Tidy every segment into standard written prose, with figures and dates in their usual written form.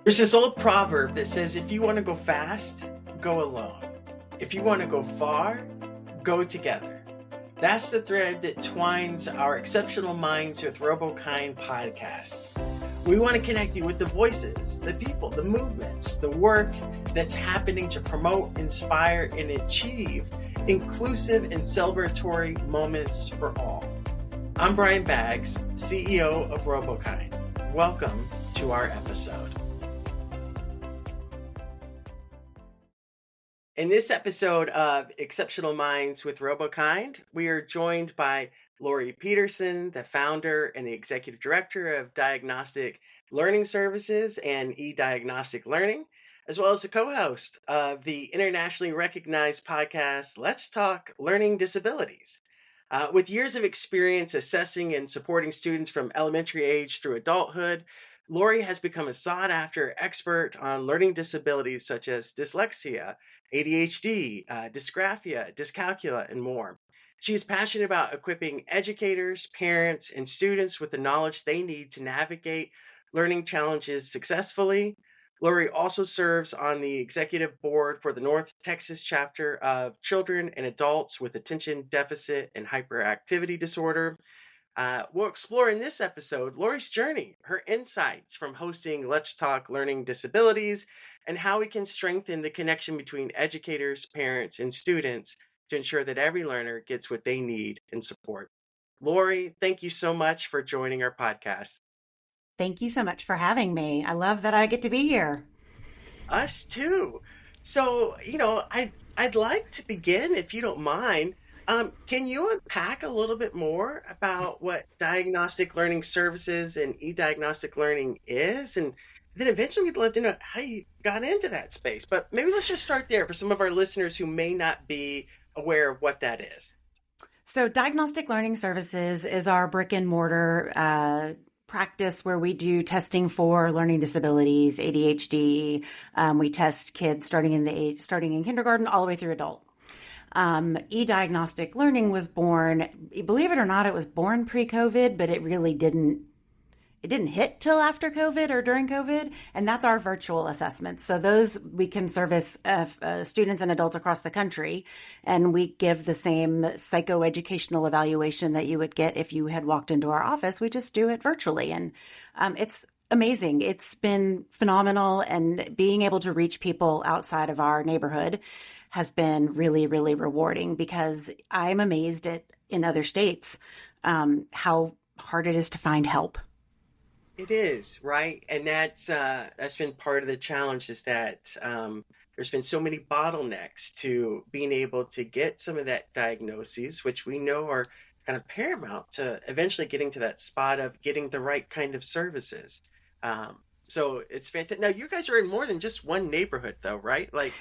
There's this old proverb that says, if you want to go fast, go alone. If you want to go far, go together. That's the thread that twines our Exceptional Minds with RoboKind podcast. We want to connect you with the voices, the people, the movements, the work that's happening to promote, inspire, and achieve inclusive and celebratory moments for all. I'm Brian Baggs, CEO of RoboKind. Welcome to our episode. In this episode of Exceptional Minds with RoboKind, we are joined by Laurie Peterson, the founder and the executive director of Diagnostic Learning Services and eDiagnostic Learning, as well as the co-host of the internationally recognized podcast, Let's Talk Learning Disabilities. With years of experience assessing and supporting students from elementary age through adulthood, Laurie has become a sought-after expert on learning disabilities such as dyslexia, ADHD, dysgraphia, dyscalculia, and more. She is passionate about equipping educators, parents, and students with the knowledge they need to navigate learning challenges successfully. Laurie also serves on the executive board for the North Texas chapter of Children and Adults with Attention Deficit and Hyperactivity Disorder. We'll explore in this episode Laurie's journey, her insights from hosting Let's Talk Learning Disabilities, and how we can strengthen the connection between educators, parents, and students to ensure that every learner gets what they need and support. Laurie, thank you so much for joining our podcast. Thank you so much for having me. I love that I get to be here. Us too. So, I'd like to begin, if you don't mind. Can you unpack a little bit more about what Diagnostic Learning Services and eDiagnostic Learning is? And then eventually we'd love to know how you got into that space. But maybe let's just start there for some of our listeners who may not be aware of what that is. So Diagnostic Learning Services is our brick and mortar practice where we do testing for learning disabilities, ADHD. We test kids starting in kindergarten all the way through adult. eDiagnostic Learning was born, believe it or not, it was born pre-COVID, but it really didn't hit till after COVID or during COVID. And that's our virtual assessments. So those we can service students and adults across the country. And we give the same psychoeducational evaluation that you would get if you had walked into our office. We just do it virtually. And it's amazing. It's been phenomenal. And being able to reach people outside of our neighborhood has been really, really rewarding, because I'm amazed in other states how hard it is to find help. It is, right? And that's been part of the challenge, is that there's been so many bottlenecks to being able to get some of that diagnoses, which we know are kind of paramount to eventually getting to that spot of getting the right kind of services. So it's fantastic. Now, you guys are in more than just one neighborhood, though, right? Like,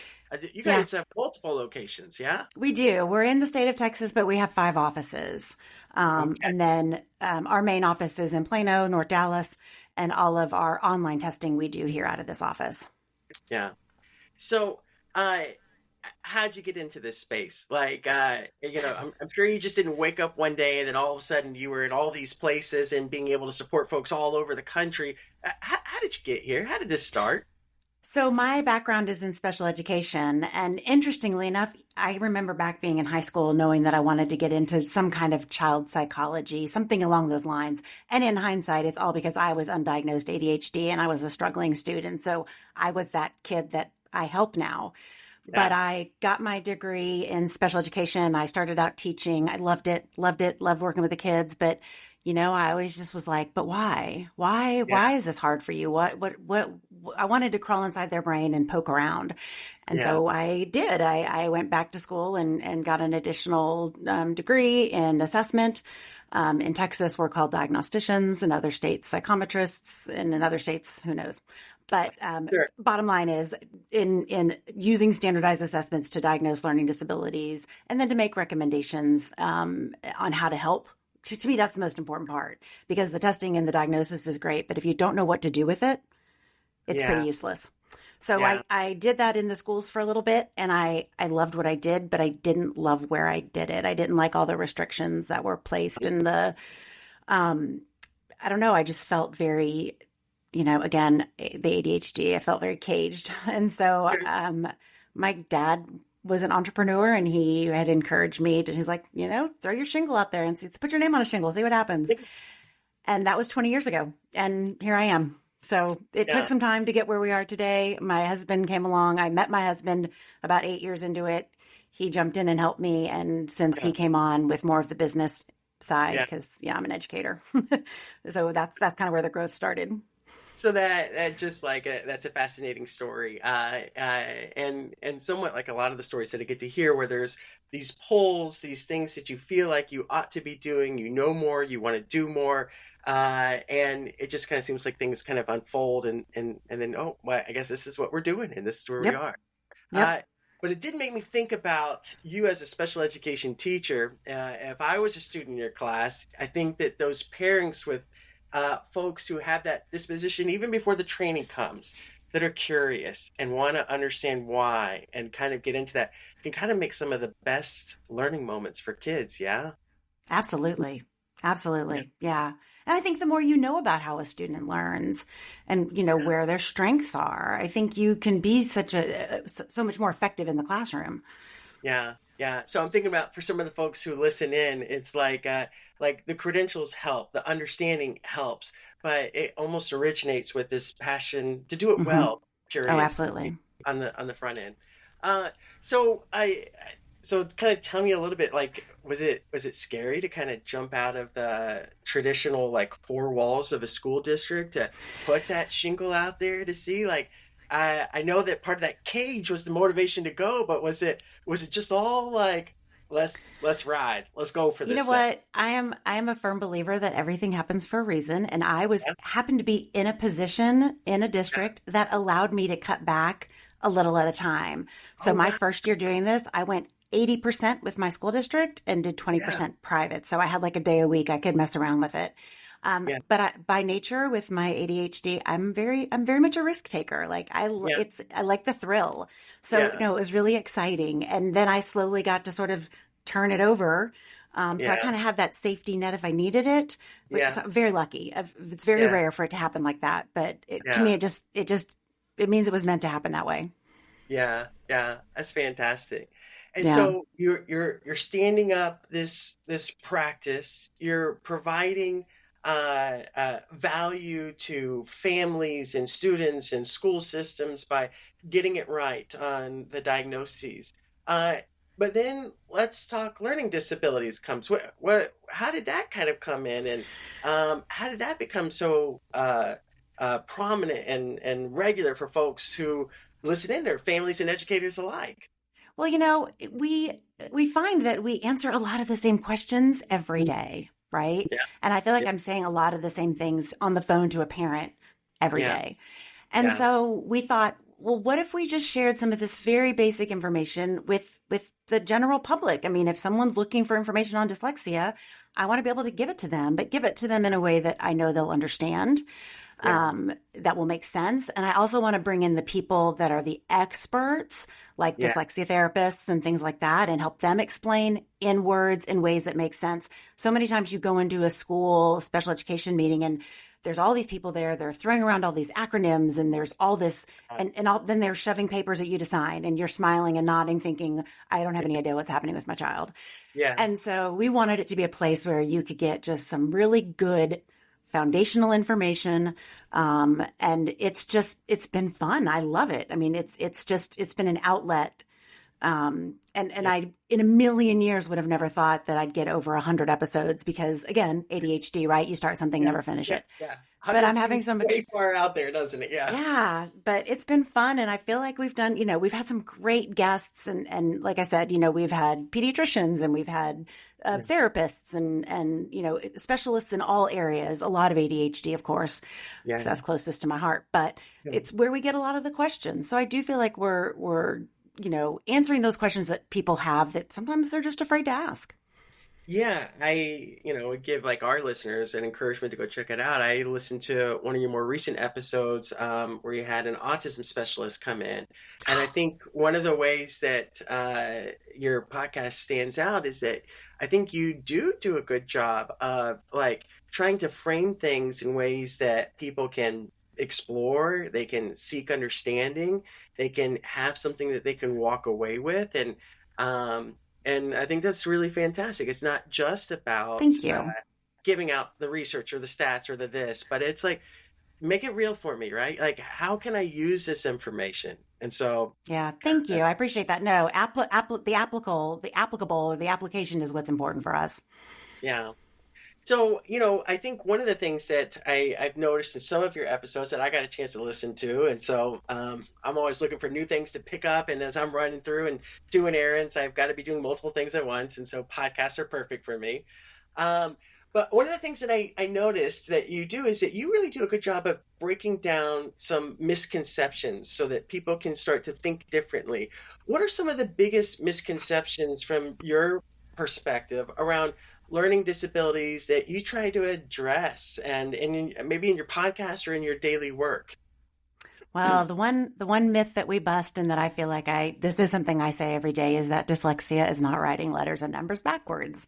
you guys have multiple locations, yeah? We do. We're in the state of Texas, but we have 5 offices. Okay. And then our main office is in Plano, North Dallas, and all of our online testing we do here out of this office. Yeah. So how'd you get into this space? Like, I'm sure you just didn't wake up one day and then all of a sudden you were in all these places and being able to support folks all over the country. How did you get here? How did this start? So my background is in special education. And interestingly enough, I remember back being in high school knowing that I wanted to get into some kind of child psychology, something along those lines. And in hindsight, it's all because I was undiagnosed ADHD and I was a struggling student. So I was that kid that I help now. Yeah. But I got my degree in special education. I started out teaching. I loved it, loved working with the kids. But I always just was like, but why? Why is this hard for you? What? I wanted to crawl inside their brain and poke around. And so I did. I went back to school and got an additional degree in assessment. In Texas, we're called diagnosticians. In other states, psychometrists. And in other states, who knows? But sure. Bottom line is in using standardized assessments to diagnose learning disabilities and then to make recommendations on how to help. To me, that's the most important part, because the testing and the diagnosis is great. But if you don't know what to do with it, it's pretty useless. So I did that in the schools for a little bit, and I loved what I did, but I didn't love where I did it. I didn't like all the restrictions that were placed in the, I don't know, I just felt very again, the ADHD, I felt very caged. And so my dad was an entrepreneur and he had encouraged me to, he's like, throw your shingle out there and put your name on a shingle, see what happens. And that was 20 years ago. And here I am. So it took some time to get where we are today. My husband came along. I met my husband about 8 years into it. He jumped in and helped me. And since he came on with more of the business side, because I'm an educator. So that's kind of where the growth started. So that just like that's a fascinating story, and somewhat like a lot of the stories that I get to hear, where there's these polls, these things that you feel like you ought to be doing, more, you want to do more, and it just kind of seems like things kind of unfold, and then well, I guess this is what we're doing, and this is where we are. But it did make me think about you as a special education teacher. If I was a student in your class, I think that those pairings with folks who have that disposition, even before the training comes, that are curious and want to understand why and kind of get into that, can kind of make some of the best learning moments for kids. Yeah. Absolutely. Yeah. And I think the more you know about how a student learns and, where their strengths are, I think you can be so much more effective in the classroom. Yeah. Yeah. So I'm thinking about, for some of the folks who listen in, it's like the credentials help, the understanding helps, but it almost originates with this passion to do it well. Oh, absolutely. On the front end. So kind of tell me a little bit, like, was it scary to kind of jump out of the traditional like four walls of a school district to put that shingle out there to see, like, I know that part of that cage was the motivation to go, but was it just all like, let's ride, let's go for this? You know what? I am a firm believer that everything happens for a reason, and I happened to be in a position in a district that allowed me to cut back a little at a time. So my first year doing this, I went 80% with my school district and did 20% private. So I had like a day a week I could mess around with it. But by nature, with my ADHD, I'm very much a risk taker. Like I like the thrill. So it was really exciting. And then I slowly got to sort of turn it over. So I kind of had that safety net if I needed it. But I'm very lucky. It's very rare for it to happen like that. But to me, it means it was meant to happen that way. Yeah. That's fantastic. And so you're standing up this practice. You're providing value to families and students and school systems by getting it right on the diagnoses. But then let's talk learning disabilities comes. How did that kind of come in, and how did that become so prominent and regular for folks who listen in, their families and educators alike? Well, we find that we answer a lot of the same questions every day, right? Yeah. And I feel like I'm saying a lot of the same things on the phone to a parent every day. And so we thought, well, what if we just shared some of this very basic information with the general public? I mean, if someone's looking for information on dyslexia, I want to be able to give it to them, but give it to them in a way that I know they'll understand. That will make sense. And I also want to bring in the people that are the experts, like dyslexia therapists and things like that, and help them explain in words in ways that make sense. So many times you go into a school special education meeting and there's all these people there, they're throwing around all these acronyms and there's all this, then they're shoving papers at you to sign and you're smiling and nodding thinking, I don't have any idea what's happening with my child. Yeah. And so we wanted it to be a place where you could get just some really good foundational information. And it's been fun. I love it. I mean, it's been an outlet. And I, in a million years, would have never thought that I'd get over 100 episodes because, again, ADHD, right? You start something, never finish it. Yeah. But I'm having so much. Way far out there, doesn't it? Yeah. Yeah. But it's been fun. And I feel like we've done, we've had some great guests. And like I said, we've had pediatricians and we've had therapists and specialists in all areas, a lot of ADHD, of course, because that's closest to my heart. But it's where we get a lot of the questions. So I do feel like we're answering those questions that people have that sometimes they're just afraid to ask. Yeah, I, would give like our listeners an encouragement to go check it out. I listened to one of your more recent episodes where you had an autism specialist come in. And I think one of the ways that your podcast stands out is that I think you do a good job of like trying to frame things in ways that people can explore, they can seek understanding, they can have something that they can walk away with, um, and I think that's really fantastic. It's not just about Thank you. giving out the research or the stats or the this, but it's like make it real for me, right? Like how can I use this information? And so, Yeah, thank you. I appreciate that. No, the applicable, or the application is what's important for us. yeah. So, I think one of the things that I've noticed in some of your episodes that I got a chance to listen to, and so I'm always looking for new things to pick up. And as I'm running through and doing errands, I've got to be doing multiple things at once. And so podcasts are perfect for me. Um, but one of the things that I noticed that you do is that you really do a good job of breaking down some misconceptions so that people can start to think differently. What are some of the biggest misconceptions from your perspective around learning disabilities that you try to address and maybe in your podcast or in your daily work? Well, the one myth that we bust, and that I feel like this is something I say every day, is that dyslexia is not writing letters and numbers backwards.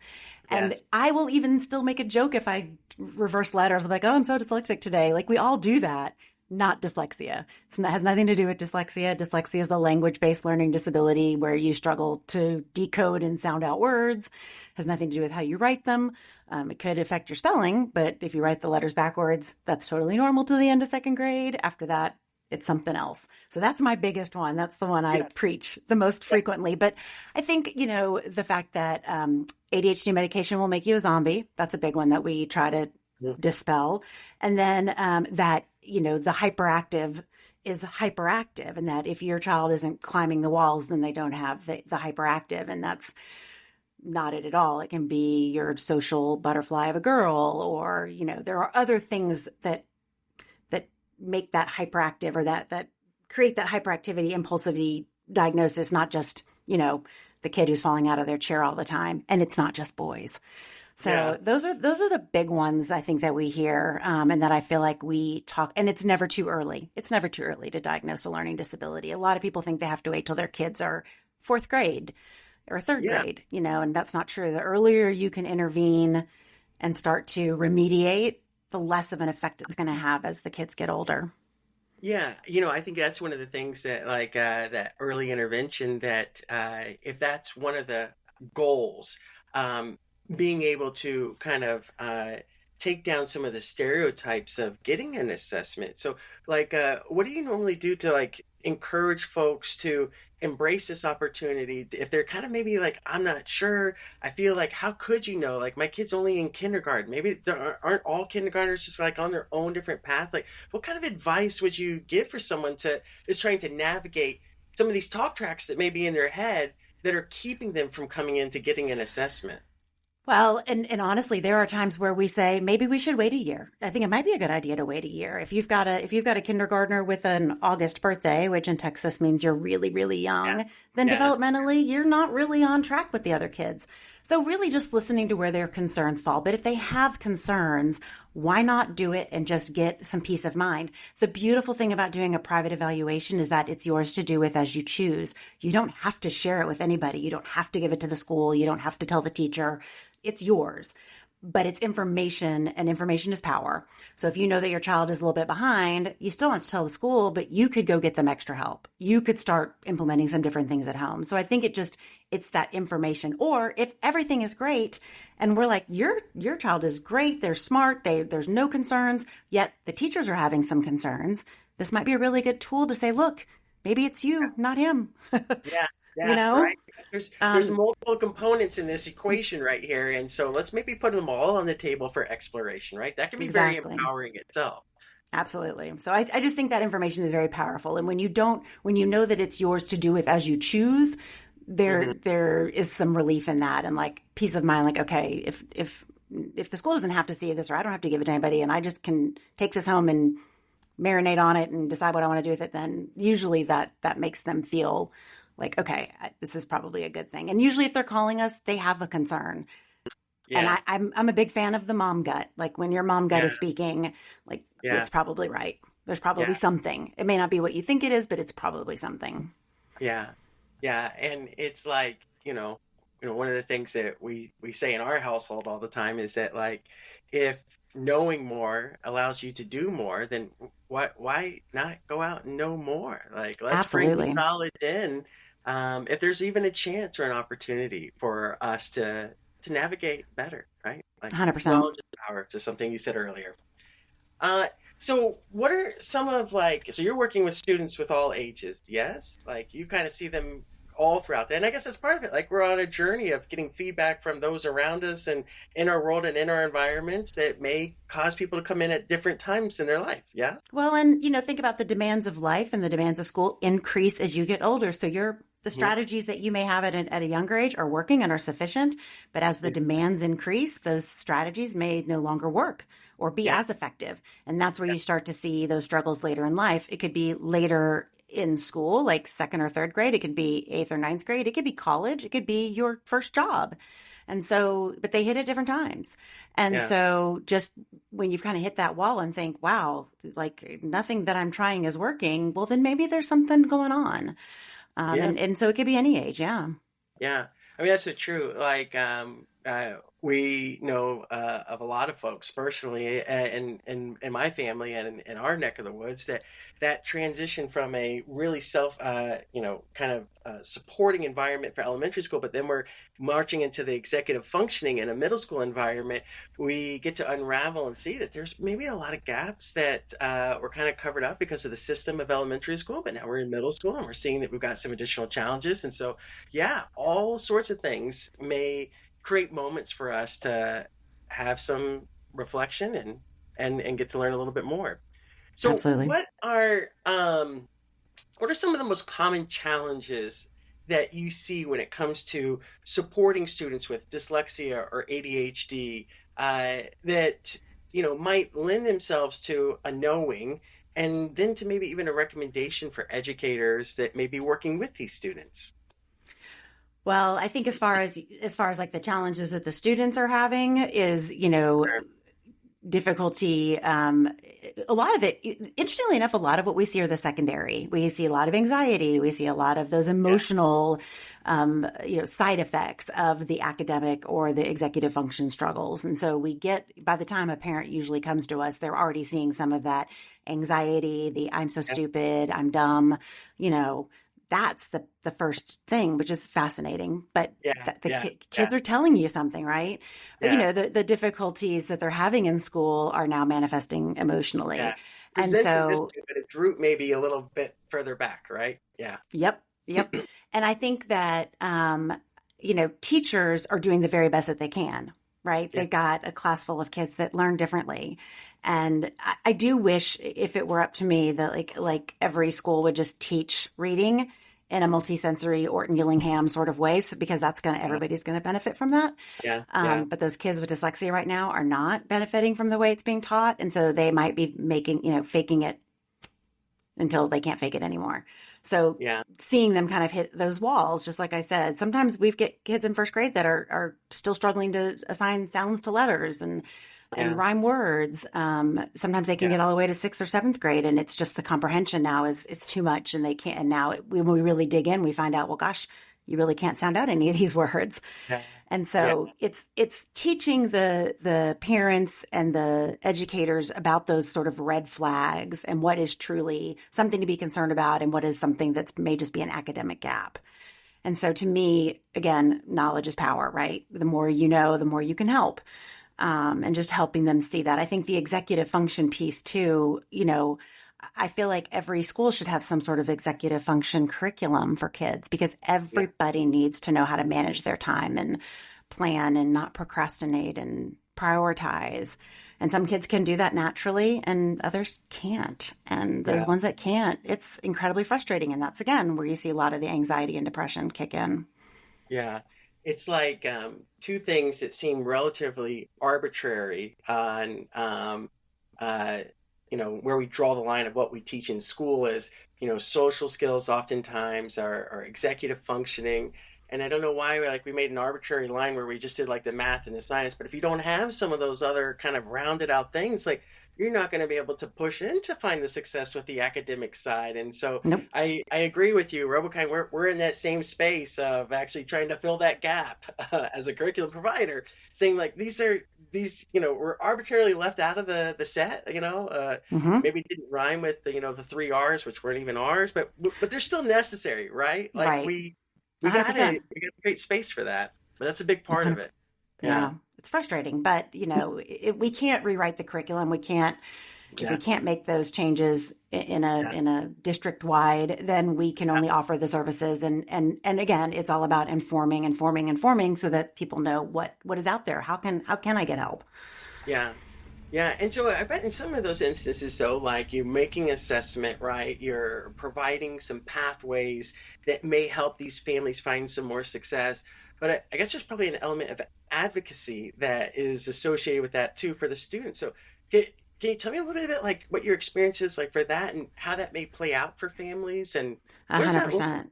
And Yes. I will even still make a joke if I reverse letters. I'm like, oh, I'm so dyslexic today. Like we all do that. Not dyslexia. Has nothing to do with dyslexia. Dyslexia is a language-based learning disability where you struggle to decode and sound out words. Has nothing to do with how you write them. It could affect your spelling, but if you write the letters backwards, that's totally normal to the end of second grade. After that, it's something else. So that's my biggest one. That's the one I Yeah. preach the most frequently. But I think, the fact that ADHD medication will make you a zombie, that's a big one that we try to Mhm. dispel. And then that, the hyperactive is hyperactive, and that if your child isn't climbing the walls, then they don't have the hyperactive. And that's not it at all. It can be your social butterfly of a girl, or, there are other things that make that hyperactive, or that create that hyperactivity, impulsivity diagnosis, not just, the kid who's falling out of their chair all the time. And it's not just boys. Yeah. So those are the big ones I think that we hear, and that I feel like we talk. And it's never too early. It's never too early to diagnose a learning disability. A lot of people think they have to wait till their kids are fourth grade or third Yeah. grade, and that's not true. The earlier you can intervene and start to remediate, the less of an effect it's going to have as the kids get older. Yeah, I think that's one of the things that like that early intervention that if that's one of the goals, um, being able to kind of take down some of the stereotypes of getting an assessment. So like what do you normally do to like encourage folks to embrace this opportunity if they're kind of maybe like I'm not sure, I feel like how could you know, like my kid's only in kindergarten, maybe there aren't all kindergartners just like on their own different path, like what kind of advice would you give for someone to is trying to navigate some of these talk tracks that may be in their head that are keeping them from coming in to getting an assessment? Well, and honestly, there are times where we say maybe we should wait a year. I think it might be a good idea to wait a year. If you've got a kindergartner with an August birthday, which in Texas means you're really, really Yeah. young, then Yeah. developmentally you're not really on track with the other kids. So really just listening to where their concerns fall. But if they have concerns, why not do it and just get some peace of mind? The beautiful thing about doing a private evaluation is that it's yours to do with as you choose. You don't have to share it with anybody. You don't have to give it to the school. You don't have to tell the teacher. It's yours. But it's information, and information is power. So if you know that your child is a little bit behind, you still have to tell the school, but you could go get them extra help. You could start implementing some different things at home. So I think it's that information. Or if everything is great and we're like, your child is great, they're smart, there's no concerns, yet the teachers are having some concerns, this might be a really good tool to say, look, maybe it's you, not him. Yeah, you yeah, know? right. There's Um, multiple components in this equation right here, and so let's maybe put them all on the table for exploration, right? That can be very exactly. empowering itself. Absolutely. So I just think that information is very powerful. And when you know that it's yours to do with as you choose, Hmm. there is some relief in that, and like peace of mind. Like, okay, if the school doesn't have to see this, or I don't have to give it to anybody, and I just can take this home and marinate on it and decide what I want to do with it, then usually that makes them feel like, okay, this is probably a good thing. And usually if they're calling us, they have a concern. And Yeah, I'm a big fan of the mom gut. Like when your mom gut yeah, is speaking, like yeah, it's probably right. There's probably yeah, something. It may not be what you think it is, but it's probably something. yeah, yeah. And it's like, one of the things that we say in our household all the time is that like if knowing more allows you to do more, then why not go out and know more? Like, let's bring the Absolutely. knowledge in, if there's even a chance or an opportunity for us to navigate better, right? Like, 100%. knowledge is power, to something you said earlier. Uh, so what are some of like, so you're working with students with all ages, yes? Like you kind of see them all throughout that. And I guess that's part of it. Like we're on a journey of getting feedback from those around us and in our world and in our environments that may cause people to come in at different times in their life. Yeah. Well, and think about the demands of life and the demands of school increase as you get older. So the Mhm. strategies that you may have at a younger age are working and are sufficient. But as the Yeah. demands increase, those strategies may no longer work or be Yeah. as effective. And that's where you start to see those struggles later in life. It could be later in school, like second or third grade. It could be eighth or ninth grade. It could be college. It could be your first job. And so, but they hit at different times. And Yeah. so just when you've kind of hit that wall and think, wow, like nothing that I'm trying is working, well, then maybe there's something going on. Yeah. And so it could be any age. Yeah. Yeah, I mean that's so true. Like we know of a lot of folks personally, in my family and in our neck of the woods, that transition from a really self, kind of supporting environment for elementary school, but then we're marching into the executive functioning in a middle school environment. We get to unravel and see that there's maybe a lot of gaps that were kind of covered up because of the system of elementary school, but now we're in middle school and we're seeing that we've got some additional challenges, and so yeah, all sorts of things may create moments for us to have some reflection and get to learn a little bit more. So Absolutely. what are some of the most common challenges that you see when it comes to supporting students with dyslexia or ADHD, that might lend themselves to a knowing and then to maybe even a recommendation for educators that may be working with these students? Well, I think as far as like the challenges that the students are having is, Sure. difficulty. A lot of it, interestingly enough, a lot of what we see are the secondary. We see a lot of anxiety. We see a lot of those Yeah. emotional, side effects of the academic or the executive function struggles. And so by the time a parent usually comes to us, they're already seeing some of that anxiety, the I'm so Yeah. stupid, I'm dumb, you know, that's the first thing, which is fascinating. But Yeah. the Yeah. Yeah. kids are telling you something, right? Yeah. The difficulties that they're having in school are now manifesting Yeah. emotionally. And Presenting this so, to, but its root may be a little bit further back, right? Yeah. yep, yep. And I think that, teachers are doing the very best that they can, right? Yeah. They've got a class full of kids that learn differently. And I do wish if it were up to me that like every school would just teach reading in a multisensory Orton Gillingham sort of way, so, because Yeah. everybody's gonna benefit from that. Yeah. Yeah. But those kids with dyslexia right now are not benefiting from the way it's being taught, and so they might be faking it until they can't fake it anymore. So Yeah. seeing them kind of hit those walls, just like I said, sometimes we've get kids in first grade that are still struggling to assign sounds to letters and Yeah. rhyme words. Sometimes they can Yeah. get all the way to sixth or seventh grade, and it's just the comprehension now is it's too much, and they can't. And now when we really dig in, we find out, well, gosh, you really can't sound out any of these words. Yeah. And Yeah. so it's teaching the parents and the educators about those sort of red flags and what is truly something to be concerned about and what is something that's may just be an academic gap. And so to me, again, knowledge is power, right? The more you know, the more you can help. And just helping them see that. I think the executive function piece too, I feel like every school should have some sort of executive function curriculum for kids because Yeah. everybody needs to know how to manage their time and plan and not procrastinate and prioritize. And some kids can do that naturally and others can't. And those Yeah. ones that can't, it's incredibly frustrating. And that's again where you see a lot of the anxiety and depression kick in. Yeah. It's like two things that seem relatively arbitrary on where we draw the line of what we teach in school is, social skills oftentimes are executive functioning. And I don't know why we made an arbitrary line where we just did like the math and the science, but if you don't have some of those other kind of rounded out things, like you're not going to be able to push in to find the success with the academic side. And so Nope. I agree with you, RoboKind. We're in that same space of actually trying to fill that gap as a curriculum provider, saying like these were arbitrarily left out of the set. Hmm. Maybe it didn't rhyme with the three R's, which weren't even R's, but they're still necessary, right? Like Right. we gotta 100%. we gotta create space for that. But that's a big part of 100. it. Yeah. Yeah. It's frustrating, but we can't rewrite the curriculum. We can't, if we Yeah. can't make those changes Yeah. in a district wide, then we can only offer the services. And again, it's all about informing so that people know what is out there. How can I get help? Yeah. Yeah, and so I bet in some of those instances, though, like you're making assessment, right? You're providing some pathways that may help these families find some more success. But I guess there's probably an element of advocacy that is associated with that too for the students. So can, can you tell me a little bit like what your experience is like for that and how that may play out for families and A what does hundred that look percent.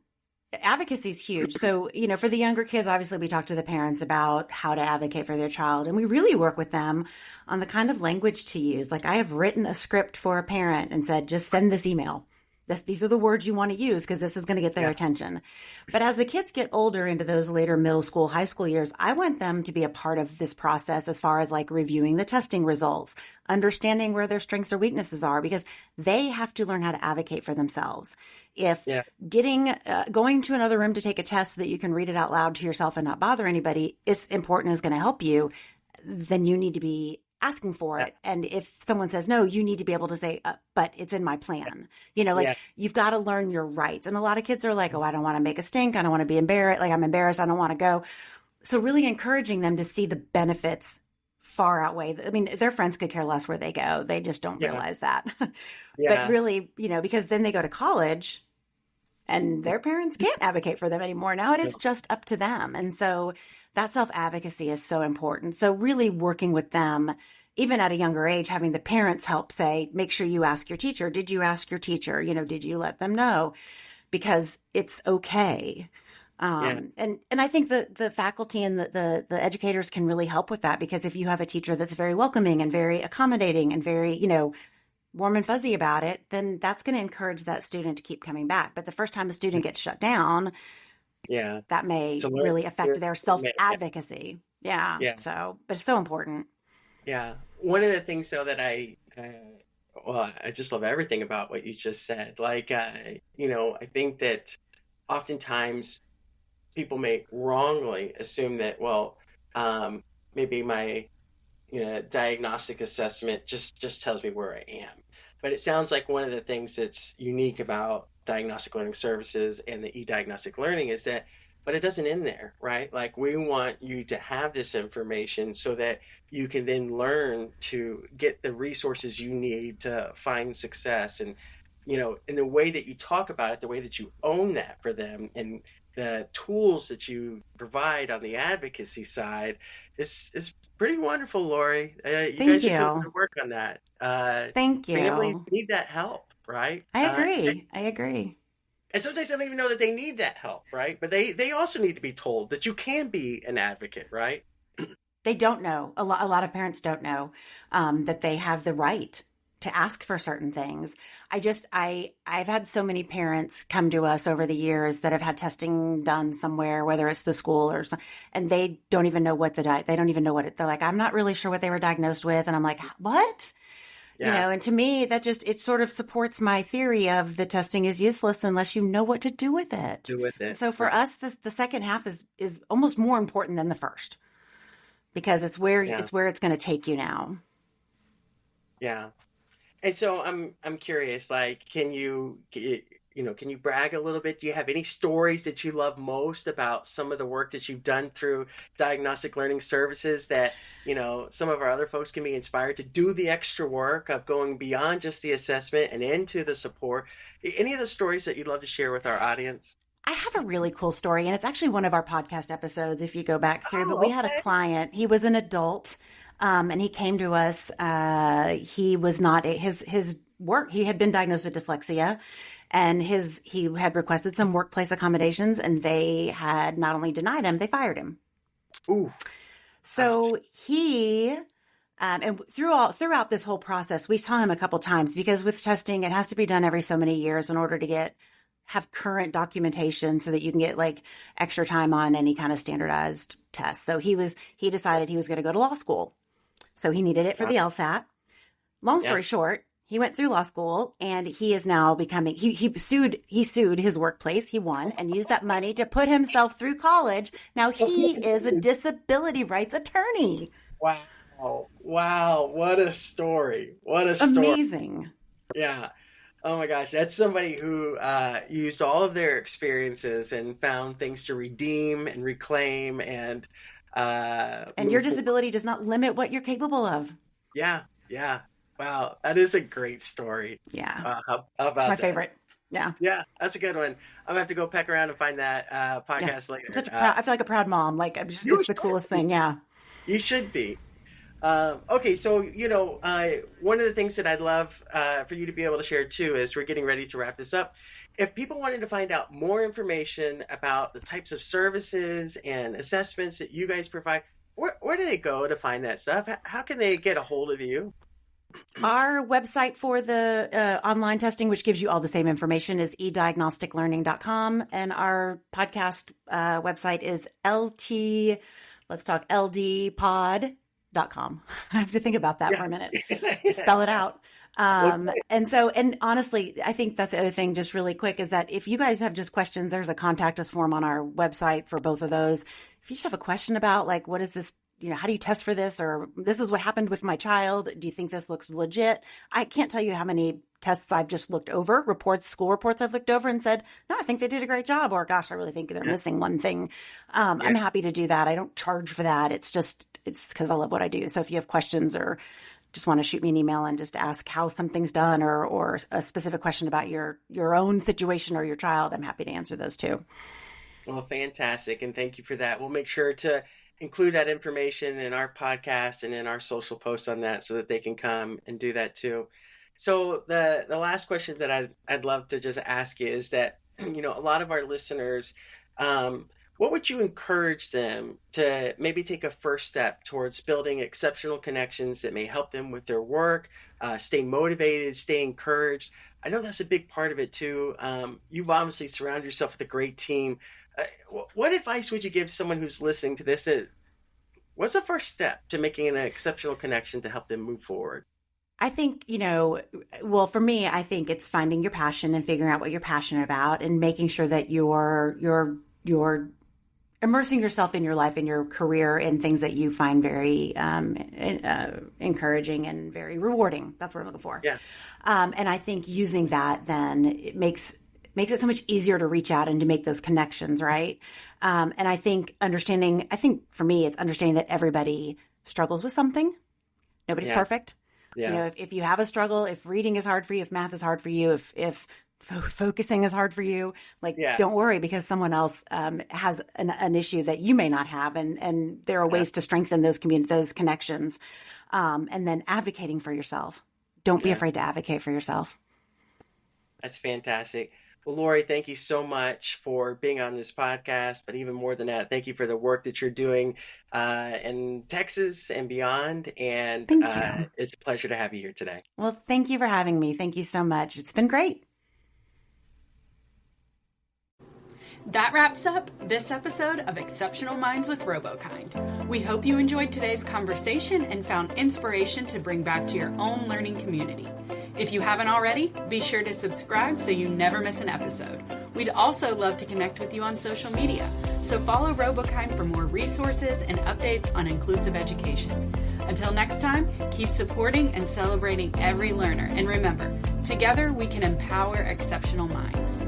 Advocacy is huge. So, for the younger kids, obviously we talk to the parents about how to advocate for their child, and we really work with them on the kind of language to use. Like I have written a script for a parent and said, just send this email. These are the words you want to use because this is going to get their Yeah. attention. But as the kids get older into those later middle school, high school years, I want them to be a part of this process as far as like reviewing the testing results, understanding where their strengths or weaknesses are, because they have to learn how to advocate for themselves. If Yeah. going to another room to take a test so that you can read it out loud to yourself and not bother anybody is important, is going to help you, then you need to be asking for Yeah. it. And if someone says no, you need to be able to say, but it's in my plan. Like Yeah. you've got to learn your rights. And a lot of kids are like, oh, I don't want to make a stink. I don't want to be embarrassed. Like I'm embarrassed. I don't want to go. So really encouraging them to see the benefits far outweigh. I mean, their friends could care less where they go. They just don't Yeah. realize that. But Yeah. really, because then they go to college and their parents can't advocate for them anymore. Now it is just up to them. And so that self advocacy is so important. So really working with them, even at a younger age, having the parents help say, make sure you ask your teacher. Did you ask your teacher? Did you let them know? Because it's okay. Yeah. And I think the faculty and the educators can really help with that, because if you have a teacher that's very welcoming and very accommodating and very, warm and fuzzy about it, then that's going to encourage that student to keep coming back. But the first time a student gets shut down, Yeah. that may So really affect their self yeah. advocacy. Yeah. Yeah. So, but it's so important. Yeah. One of the things though that well, I just love everything about what you just said. Like, I think that oftentimes people may wrongly assume that, well, maybe my, diagnostic assessment just tells me where I am. But it sounds like one of the things that's unique about diagnostic learning services and the eDiagnostic learning is that, but it doesn't end there, right? Like we want you to have this information so that you can then learn to get the resources you need to find success. And, in the way that you talk about it, the way that you own that for them and the tools that you provide on the advocacy side is pretty wonderful, Laurie. You Thank guys are doing you. good work on that. Thank Families you. need that help, right? I agree. I agree. And sometimes they don't even know that they need that help, right? But they also need to be told that you can be an advocate, right? They don't know. A lot of parents don't know that they have the right to ask for certain things. I've had so many parents come to us over the years that have had testing done somewhere, whether it's the school or some, and they don't even know what they don't even know what they're like, I'm not really sure what they were diagnosed with. And I'm like, what? Yeah. And to me, it sort of supports my theory of the testing is useless unless you know what to do with it. Do with it. So for Right. us, the second half is almost more important than the first, because it's where Yeah. it's going to take you now. Yeah. And so I'm curious, like, can you brag a little bit? Do you have any stories that you love most about some of the work that you've done through diagnostic learning services that, some of our other folks can be inspired to do the extra work of going beyond just the assessment and into the support? Any of those stories that you'd love to share with our audience? I have a really cool story, and it's actually one of our podcast episodes if you go back through. But we Oh, had a okay. client. He was an adult, and he came to us. He was not his work. He had been diagnosed with dyslexia, and he had requested some workplace accommodations, and they had not only denied him, they fired him. Ooh. So he And throughout this whole process, we saw him a couple times because with testing, it has to be done every so many years in order to have current documentation so that you can get like extra time on any kind of standardized test. So he decided he was going to go to law school. So he needed it for the LSAT. Long story short, he went through law school and he is now becoming, he sued his workplace. He won and used that money to put himself through college. Now he is a disability rights attorney. Wow. What a story. What a story. Amazing. Yeah. Oh my gosh. That's somebody who used all of their experiences and found things to redeem and reclaim and your disability does not limit what you're capable of. Yeah. Wow. That is a great story. Yeah. How about it's my that? favorite. Yeah. Yeah, that's a good one. I'm gonna have to go peck around and find that podcast later. I feel like a proud mom. Like it's the coolest thing. Yeah. You should be. Okay, so one of the things that I'd love for you to be able to share too is we're getting ready to wrap this up. If people wanted to find out more information about the types of services and assessments that you guys provide, where do they go to find that stuff? How can they get a hold of you? Our website for the online testing, which gives you all the same information, is eDiagnosticLearning.com. And our podcast website is ldpod.com. I have to think about that for a minute. Spell it out. And honestly, I think that's the other thing, just really quick, is that if you guys have just questions, there's a contact us form on our website for both of those. If you just have a question about like, what is this, how do you test for this? Or this is what happened with my child. Do you think this looks legit? I can't tell you how many tests I've just looked over, school reports I've looked over and said, no, I think they did a great job. Or gosh, I really think they're missing one thing. I'm happy to do that. I don't charge for that. It's because I love what I do. So if you have questions or just want to shoot me an email and just ask how something's done or a specific question about your own situation or your child, I'm happy to answer those too. Well, fantastic. And thank you for that. We'll make sure to include that information in our podcast and in our social posts on that so that they can come and do that too. So the last question that I'd love to just ask you is that, a lot of our listeners, what would you encourage them to maybe take a first step towards building exceptional connections that may help them with their work, stay motivated, stay encouraged? I know that's a big part of it too. You've obviously surrounded yourself with a great team. What advice would you give someone who's listening to this? What's the first step to making an exceptional connection to help them move forward? I think, for me, I think it's finding your passion and figuring out what you're passionate about and making sure that you're immersing yourself in your life and your career in things that you find very encouraging and very rewarding. That's what I'm looking for. Yeah. And I think using that, then it makes it so much easier to reach out and to make those connections, right? And I think for me, it's understanding that everybody struggles with something. Nobody's perfect. Yeah. If you have a struggle, if reading is hard for you, if math is hard for you, if focusing is hard for you, don't worry, because someone else has an issue that you may not have, and there are ways to strengthen those connections, and then advocating for yourself. Don't be afraid to advocate for yourself. That's fantastic. Well, Laurie, thank you so much for being on this podcast, but even more than that, thank you for the work that you're doing in Texas and beyond, and thank you. It's a pleasure to have you here today. Well, thank you for having me. Thank you so much. It's been great. That wraps up this episode of Exceptional Minds with RoboKind. We hope you enjoyed today's conversation and found inspiration to bring back to your own learning community. If you haven't already, be sure to subscribe so you never miss an episode. We'd also love to connect with you on social media, so follow RoboKind for more resources and updates on inclusive education. Until next time, keep supporting and celebrating every learner, and remember, together we can empower exceptional minds.